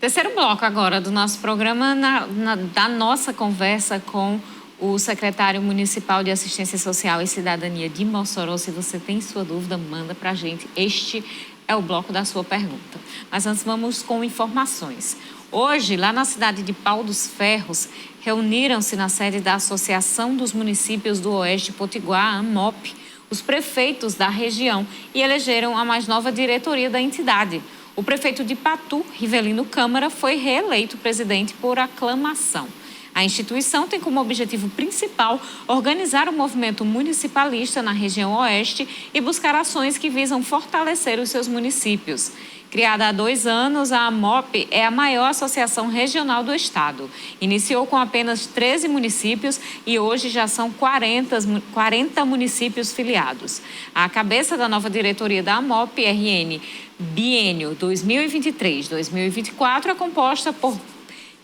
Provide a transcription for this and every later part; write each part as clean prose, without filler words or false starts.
Terceiro bloco agora do nosso programa, da nossa conversa com o secretário municipal de Assistência Social e Cidadania de Mossoró. Se você tem sua dúvida, manda para a gente. Este é o bloco da sua pergunta. Mas antes vamos com informações. Hoje, lá na cidade de Pau dos Ferros, reuniram-se na sede da Associação dos Municípios do Oeste Potiguar, AMOP, os prefeitos da região e elegeram a mais nova diretoria da entidade. O prefeito de Patu, Rivelino Câmara, foi reeleito presidente por aclamação. A instituição tem como objetivo principal organizar o movimento municipalista na região oeste e buscar ações que visam fortalecer os seus municípios. Criada há 2 anos, a AMOP é a maior associação regional do estado. Iniciou com apenas 13 municípios e hoje já são 40 municípios filiados. A cabeça da nova diretoria da AMOP, RN, biênio 2023-2024, é composta por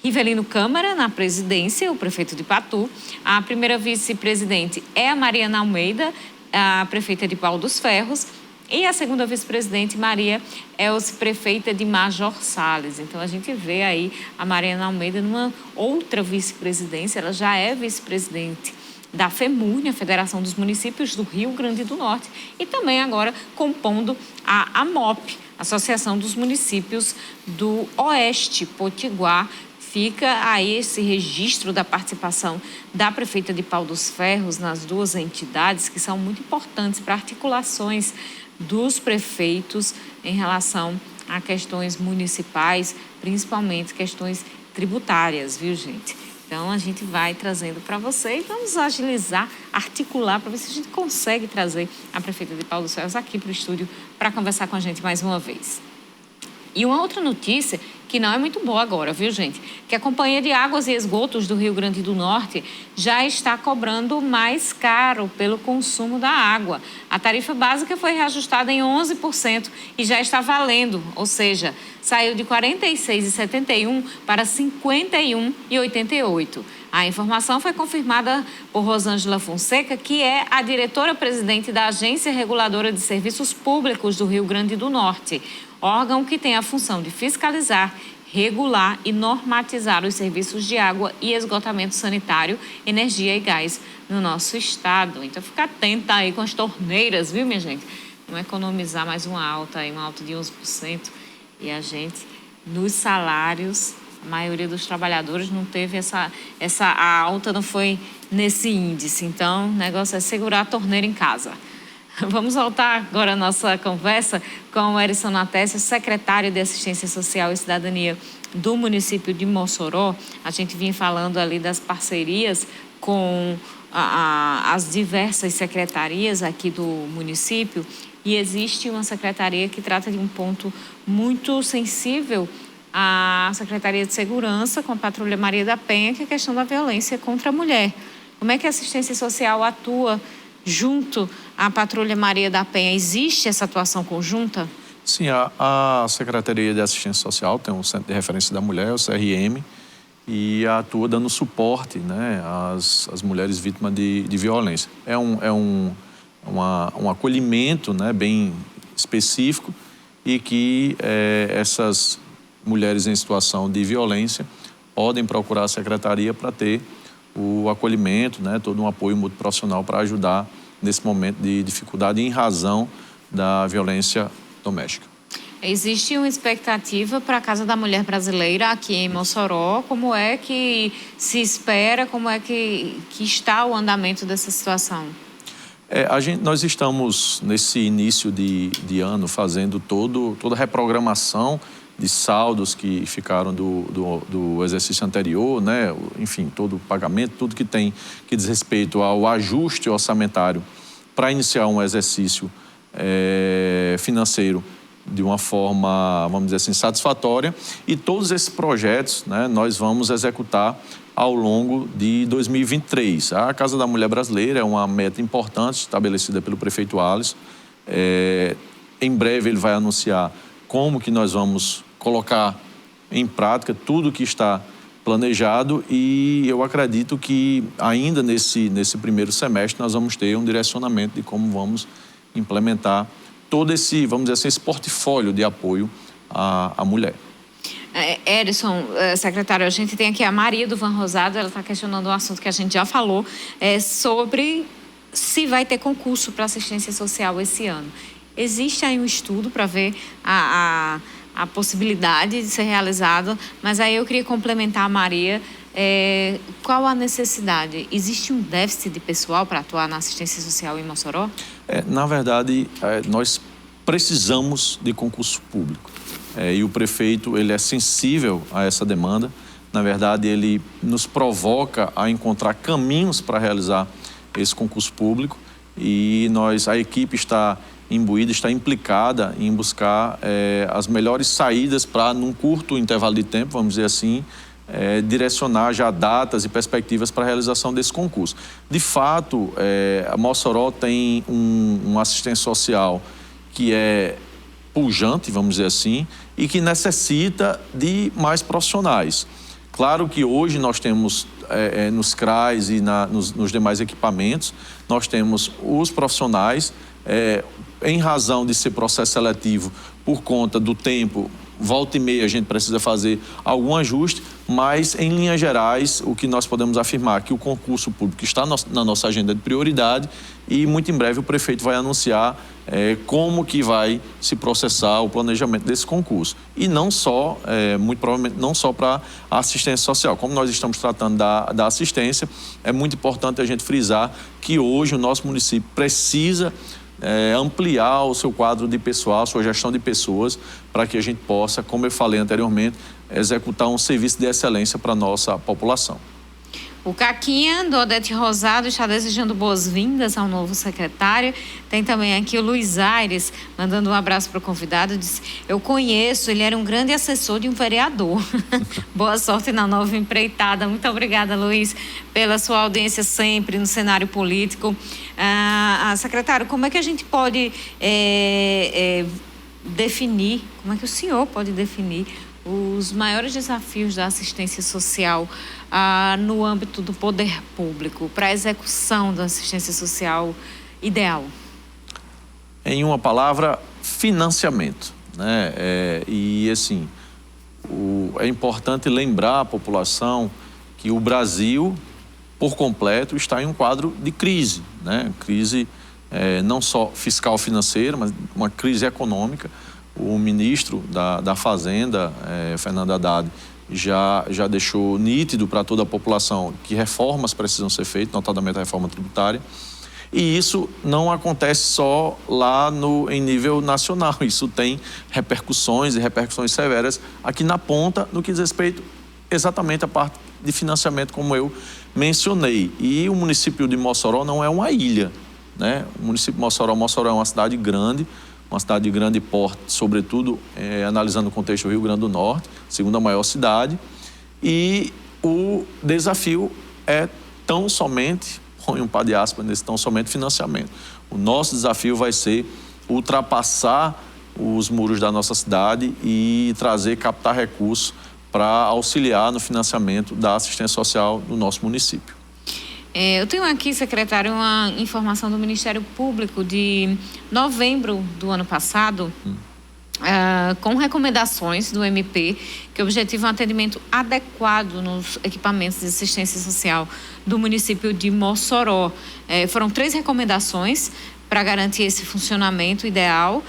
Rivelino Câmara, na presidência, o prefeito de Patu. A primeira vice-presidente é a Mariana Almeida, a prefeita de Pau dos Ferros. E a segunda vice-presidente, Maria Elce, prefeita de Major Sales. Então, a gente vê aí a Mariana Almeida numa outra vice-presidência. Ela já é vice-presidente da FEMURNE, a Federação dos Municípios do Rio Grande do Norte, e também agora compondo a AMOP, Associação dos Municípios do Oeste Potiguar. Fica aí esse registro da participação da prefeita de Pau dos Ferros nas duas entidades, que são muito importantes para articulações dos prefeitos em relação a questões municipais, principalmente questões tributárias, viu, gente? Então, a gente vai trazendo para você e vamos agilizar, articular, para ver se a gente consegue trazer a prefeita de Pau dos Ferros aqui para o estúdio para conversar com a gente mais uma vez. E uma outra notícia que não é muito boa agora, viu, gente? Que a Companhia de Águas e Esgotos do Rio Grande do Norte já está cobrando mais caro pelo consumo da água. A tarifa básica foi reajustada em 11% e já está valendo, ou seja, saiu de R$ 46,71 para R$ 51,88. A informação foi confirmada por Rosângela Fonseca, que é a diretora-presidente da Agência Reguladora de Serviços Públicos do Rio Grande do Norte, órgão que tem a função de fiscalizar, regular e normatizar os serviços de água e esgotamento sanitário, energia e gás no nosso estado. Então, fica atenta aí com as torneiras, viu, minha gente? Não economizar mais uma alta de 11%. E a gente, nos salários, a maioria dos trabalhadores não teve a alta não foi nesse índice. Então, o negócio é segurar a torneira em casa. Vamos voltar agora a nossa conversa com o Erison Natécio, secretário de Assistência Social e Cidadania do município de Mossoró. A gente vinha falando ali das parcerias com as diversas secretarias aqui do município e existe uma secretaria que trata de um ponto muito sensível, a Secretaria de Segurança com a Patrulha Maria da Penha, que é a questão da violência contra a mulher. Como é que a assistência social atua junto à Patrulha Maria da Penha? Existe essa atuação conjunta? Sim, a Secretaria de Assistência Social tem um Centro de Referência da Mulher, o CRM, e atua dando suporte, né, às mulheres vítimas de violência. É um acolhimento, né, bem específico e que essas mulheres em situação de violência podem procurar a Secretaria para ter o acolhimento, né, todo um apoio multiprofissional para ajudar nesse momento de dificuldade em razão da violência doméstica. Existe uma expectativa para a Casa da Mulher Brasileira aqui em Mossoró? Como é que se espera, como é que está o andamento dessa situação? Nós estamos nesse início de ano fazendo toda a reprogramação de saldos que ficaram do exercício anterior, né? Enfim, todo o pagamento, tudo que diz respeito ao ajuste orçamentário para iniciar um exercício financeiro de uma forma, vamos dizer assim, satisfatória. E todos esses projetos, né, nós vamos executar ao longo de 2023. A Casa da Mulher Brasileira é uma meta importante estabelecida pelo prefeito Alisson. Em breve ele vai anunciar como que nós vamos colocar em prática tudo que está planejado e eu acredito que ainda nesse primeiro semestre nós vamos ter um direcionamento de como vamos implementar todo esse, vamos dizer assim, esse portfólio de apoio à mulher. Edson, secretário, a gente tem aqui a Maria do Van Rosado, ela está questionando um assunto que a gente já falou, sobre se vai ter concurso para assistência social esse ano. Existe aí um estudo para ver a possibilidade de ser realizado, mas aí eu queria complementar a Maria. Qual a necessidade? Existe um déficit de pessoal para atuar na assistência social em Mossoró? Na verdade, nós precisamos de concurso público. E o prefeito ele é sensível a essa demanda. Na verdade, ele nos provoca a encontrar caminhos para realizar esse concurso público e a equipe está imbuída, está implicada em buscar as melhores saídas para, num curto intervalo de tempo, vamos dizer assim, direcionar já datas e perspectivas para a realização desse concurso. De fato, a Mossoró tem um assistente social que é pujante, vamos dizer assim, e que necessita de mais profissionais. Claro que hoje nós temos nos CRAs e nos demais equipamentos, nós temos os profissionais, em razão de ser processo seletivo, por conta do tempo, volta e meia a gente precisa fazer algum ajuste, mas em linhas gerais o que nós podemos afirmar é que o concurso público está na nossa agenda de prioridade e muito em breve o prefeito vai anunciar como que vai se processar o planejamento desse concurso. E não só, muito provavelmente não só para a assistência social. Como nós estamos tratando da assistência, é muito importante a gente frisar que hoje o nosso município precisa ampliar o seu quadro de pessoal, sua gestão de pessoas, para que a gente possa, como eu falei anteriormente, executar um serviço de excelência para a nossa população. O Caquinha, do Odete Rosado, está desejando boas-vindas ao novo secretário. Tem também aqui o Luiz Aires, mandando um abraço para o convidado. Diz: eu conheço, ele era um grande assessor de um vereador. Boa sorte na nova empreitada. Muito obrigada, Luiz, pela sua audiência sempre no cenário político. Secretário, como é que a gente pode definir, como é que o senhor pode definir os maiores desafios da assistência social no âmbito do poder público para a execução da assistência social ideal? Em uma palavra, financiamento, né? E assim, é importante lembrar a população que o Brasil, por completo, está em um quadro de crise, né? Crise não só fiscal financeira, mas uma crise econômica. O ministro da Fazenda, Fernando Haddad, já deixou nítido para toda a população que reformas precisam ser feitas, notadamente a reforma tributária. E isso não acontece só lá em nível nacional, isso tem repercussões e repercussões severas aqui na ponta, no que diz respeito exatamente à parte de financiamento, como eu mencionei. E o município de Mossoró não é uma ilha, né? O município de Mossoró é uma cidade de grande porte, sobretudo analisando o contexto do Rio Grande do Norte, segunda maior cidade, e o desafio é tão somente, põe um par de aspas nesse tão somente, financiamento. O nosso desafio vai ser ultrapassar os muros da nossa cidade e captar recursos para auxiliar no financiamento da assistência social do nosso município. Eu tenho aqui, secretário, uma informação do Ministério Público de novembro do ano passado, com recomendações do MP que objetivam um atendimento adequado nos equipamentos de assistência social do município de Mossoró. Foram 3 recomendações para garantir esse funcionamento ideal.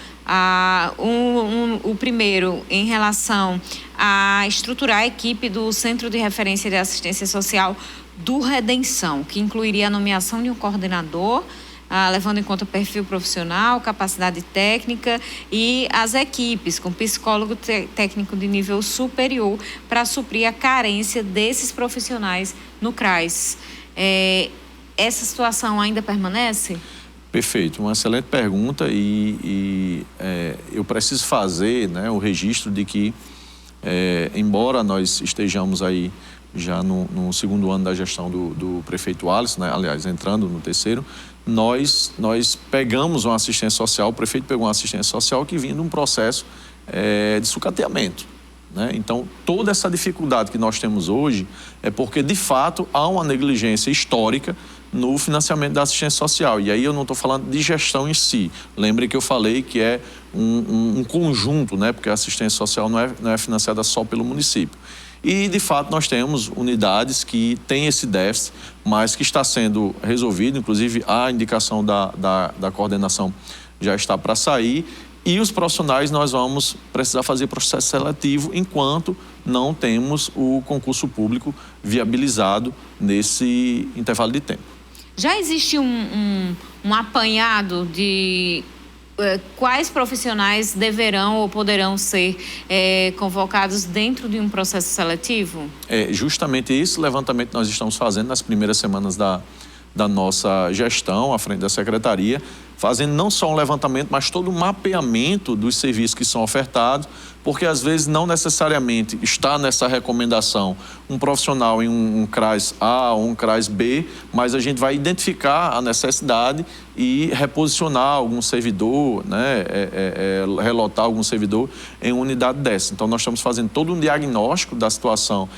O primeiro, em relação a estruturar a equipe do Centro de Referência de Assistência Social do Redenção, que incluiria a nomeação de um coordenador, levando em conta perfil profissional, capacidade técnica e as equipes com psicólogo técnico de nível superior para suprir a carência desses profissionais no CRAS. Essa situação ainda permanece? Perfeito, uma excelente pergunta e eu preciso fazer, né, o registro de que, embora nós estejamos aí já no segundo ano da gestão do prefeito Alisson, né, aliás, entrando no terceiro, nós pegamos uma assistência social, o prefeito pegou uma assistência social que vinha de um processo de sucateamento, né? Então, toda essa dificuldade que nós temos hoje é porque, de fato, há uma negligência histórica no financiamento da assistência social. E aí eu não estou falando de gestão em si. Lembre que eu falei que é um conjunto, né? Porque a assistência social não é financiada só pelo município. E, de fato, nós temos unidades que têm esse déficit, mas que está sendo resolvido. Inclusive, a indicação da coordenação já está para sair. E os profissionais nós vamos precisar fazer processo seletivo enquanto não temos o concurso público viabilizado nesse intervalo de tempo. Já existe um apanhado de quais profissionais deverão ou poderão ser convocados dentro de um processo seletivo? É justamente esse levantamento que nós estamos fazendo nas primeiras semanas da nossa gestão, à frente da secretaria, fazendo não só um levantamento, mas todo um mapeamento dos serviços que são ofertados, porque às vezes não necessariamente está nessa recomendação um profissional em um CRAS A ou um CRAS B, mas a gente vai identificar a necessidade e reposicionar algum servidor, né, relotar algum servidor em uma unidade dessa. Então, nós estamos fazendo todo um diagnóstico da situação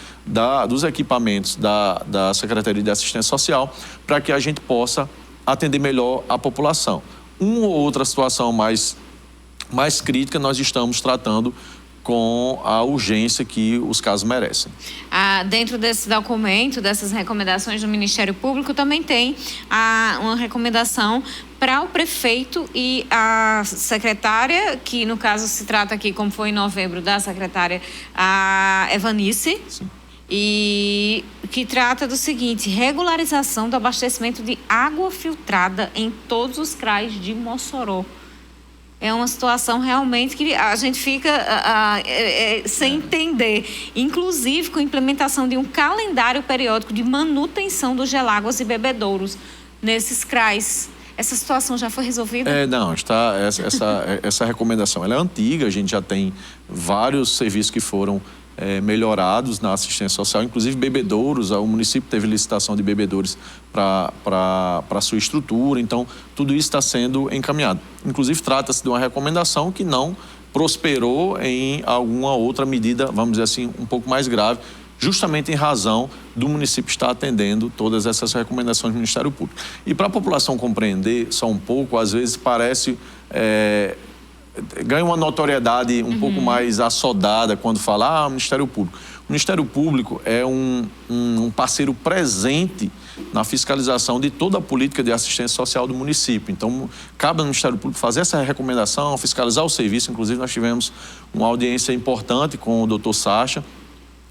dos equipamentos da Secretaria de Assistência Social para que a gente possa atender melhor a população. Uma ou outra situação mais crítica nós estamos tratando com a urgência que os casos merecem. Dentro desse documento, dessas recomendações do Ministério Público, também tem uma recomendação para o prefeito e a secretária, que no caso se trata aqui, como foi em novembro, da secretária a Evanice. Sim. E que trata do seguinte: regularização do abastecimento de água filtrada em todos os CRAs de Mossoró. É uma situação realmente que a gente fica sem entender. Inclusive com a implementação de um calendário periódico de manutenção dos geláguas e bebedouros nesses CRAs. Essa situação já foi resolvida? Não, essa recomendação ela é antiga, a gente já tem vários serviços que foram melhorados na assistência social, inclusive bebedouros. O município teve licitação de bebedouros para a sua estrutura, então tudo isso está sendo encaminhado. Inclusive trata-se de uma recomendação que não prosperou em alguma outra medida, vamos dizer assim, um pouco mais grave, justamente em razão do município estar atendendo todas essas recomendações do Ministério Público. E para a população compreender só um pouco, às vezes parece... ganha uma notoriedade um pouco mais assodada quando fala Ministério Público. O Ministério Público é um parceiro presente na fiscalização de toda a política de assistência social do município. Então, cabe ao Ministério Público fazer essa recomendação, fiscalizar o serviço. Inclusive, nós tivemos uma audiência importante com o doutor Sacha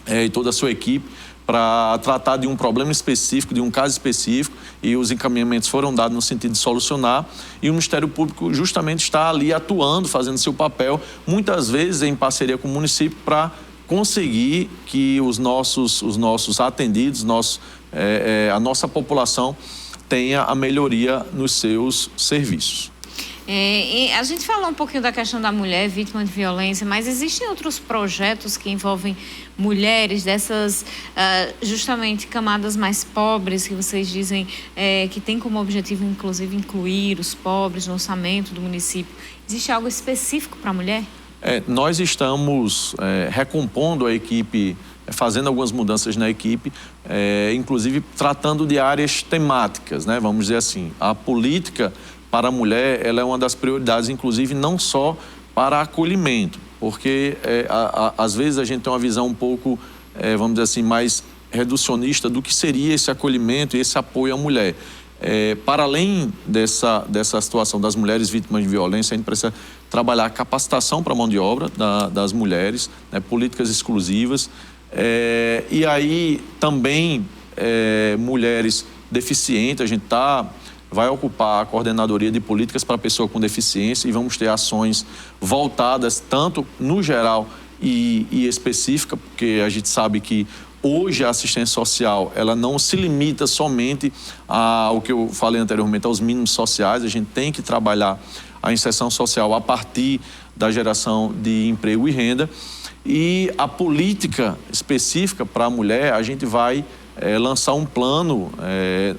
e toda a sua equipe para tratar de um problema específico, de um caso específico, e os encaminhamentos foram dados no sentido de solucionar, e o Ministério Público justamente está ali atuando, fazendo seu papel, muitas vezes em parceria com o município, para conseguir que os nossos atendidos, a nossa população tenha a melhoria nos seus serviços. E a gente falou um pouquinho da questão da mulher vítima de violência, mas existem outros projetos que envolvem mulheres dessas, justamente, camadas mais pobres, que vocês dizem que tem como objetivo, inclusive, incluir os pobres no orçamento do município. Existe algo específico para a mulher? Nós estamos recompondo a equipe, fazendo algumas mudanças na equipe, inclusive tratando de áreas temáticas, né? Vamos dizer assim, a política para a mulher, ela é uma das prioridades, inclusive não só para acolhimento, porque às vezes a gente tem uma visão um pouco, vamos dizer assim, mais reducionista do que seria esse acolhimento e esse apoio à mulher. Para além dessa situação das mulheres vítimas de violência, a gente precisa trabalhar a capacitação para a mão de obra das mulheres, né, políticas exclusivas, e aí também mulheres deficientes. A gente vai ocupar a coordenadoria de políticas para a pessoa com deficiência e vamos ter ações voltadas tanto no geral e específica, porque a gente sabe que hoje a assistência social ela não se limita somente ao que eu falei anteriormente, aos mínimos sociais. A gente tem que trabalhar a inserção social a partir da geração de emprego e renda. E a política específica para a mulher, a gente vai lançar um plano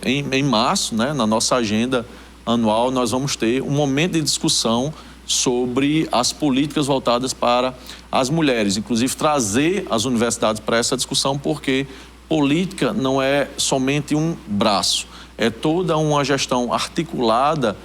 em março, né? Na nossa agenda anual, nós vamos ter um momento de discussão sobre as políticas voltadas para as mulheres, inclusive trazer as universidades para essa discussão, porque política não é somente um braço, é toda uma gestão articulada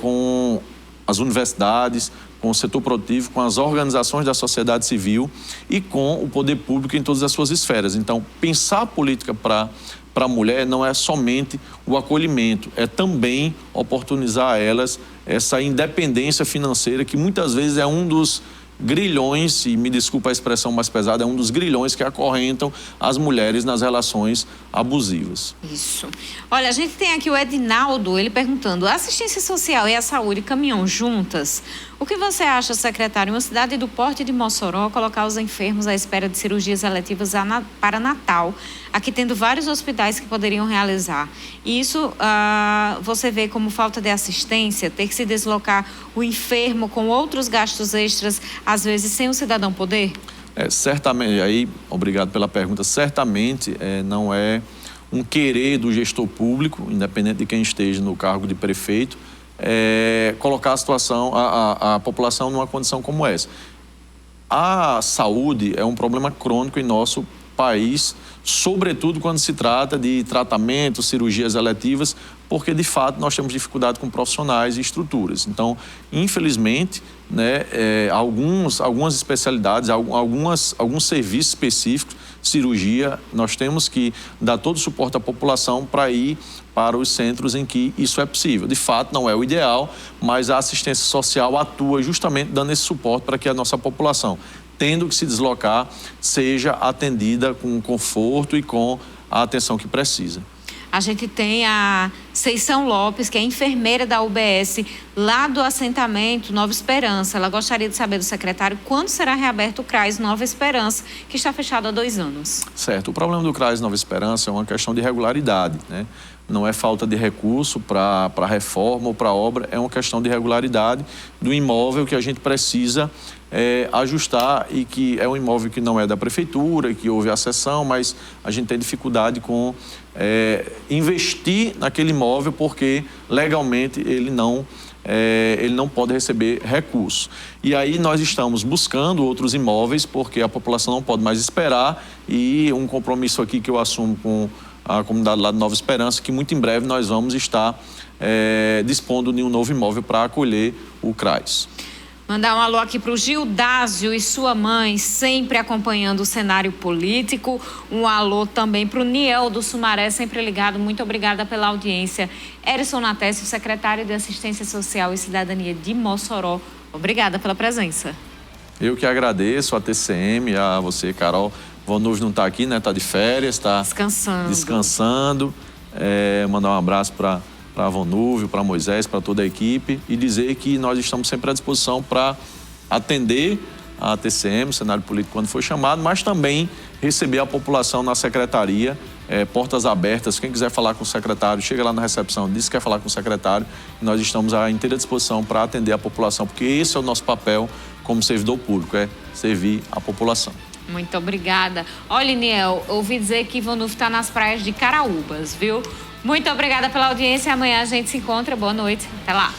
com as universidades, com o setor produtivo, com as organizações da sociedade civil e com o poder público em todas as suas esferas. Então, pensar a política para a mulher não é somente o acolhimento, é também oportunizar a elas essa independência financeira, que muitas vezes é um dos grilhões, e me desculpa a expressão mais pesada, é um dos grilhões que acorrentam as mulheres nas relações abusivas. Isso. Olha, a gente tem aqui o Edinaldo, ele perguntando: a assistência social e a saúde caminham juntas? O que você acha, secretário, em uma cidade do porte de Mossoró, colocar os enfermos à espera de cirurgias eletivas para Natal, aqui tendo vários hospitais que poderiam realizar? E isso você vê como falta de assistência, ter que se deslocar o enfermo com outros gastos extras, às vezes sem o cidadão poder? Certamente, aí, obrigado pela pergunta, certamente não é um querer do gestor público, independente de quem esteja no cargo de prefeito, colocar a situação, a população numa condição como essa. A saúde é um problema crônico em nosso país, sobretudo quando se trata de tratamento, cirurgias eletivas, porque de fato nós temos dificuldade com profissionais e estruturas. Então, infelizmente, algumas especialidades, alguns serviços específicos, cirurgia, nós temos que dar todo o suporte à população para ir para os centros em que isso é possível. De fato, não é o ideal, mas a assistência social atua justamente dando esse suporte para que a nossa população, tendo que se deslocar, seja atendida com conforto e com a atenção que precisa. A gente tem a Seição Lopes, que é enfermeira da UBS, lá do assentamento Nova Esperança. Ela gostaria de saber do secretário quando será reaberto o CRAS Nova Esperança, que está fechado há 2 anos. Certo. O problema do CRAS Nova Esperança é uma questão de regularidade, né? Não é falta de recurso para reforma ou para obra, é uma questão de regularidade do imóvel que a gente precisa ajustar, e que é um imóvel que não é da prefeitura, que houve a cessão, mas a gente tem dificuldade com investir naquele imóvel porque legalmente ele não pode receber recurso. E aí nós estamos buscando outros imóveis porque a população não pode mais esperar, e um compromisso aqui que eu assumo com a comunidade lá de Nova Esperança, que muito em breve nós vamos estar dispondo de um novo imóvel para acolher o CRAS. Mandar um alô aqui para o Gildásio e sua mãe, sempre acompanhando o cenário político. Um alô também para o Niel do Sumaré, sempre ligado. Muito obrigada pela audiência. Erison Natécio, secretário de Assistência Social e Cidadania de Mossoró. Obrigada pela presença. Eu que agradeço a TCM, a você, Carol. Vonúvio não está aqui, né? Está de férias, está descansando. Mandar um abraço para Vonúvio, para Moisés, para toda a equipe, e dizer que nós estamos sempre à disposição para atender a TCM, o cenário político, quando for chamado, mas também receber a população na secretaria, portas abertas. Quem quiser falar com o secretário, chega lá na recepção, diz que quer falar com o secretário, e nós estamos à inteira disposição para atender a população, porque esse é o nosso papel como servidor público, servir a população. Muito obrigada. Olha, Niel, ouvi dizer que Vonúvio está nas praias de Caraúbas, viu? Muito obrigada pela audiência. Amanhã a gente se encontra. Boa noite. Até lá.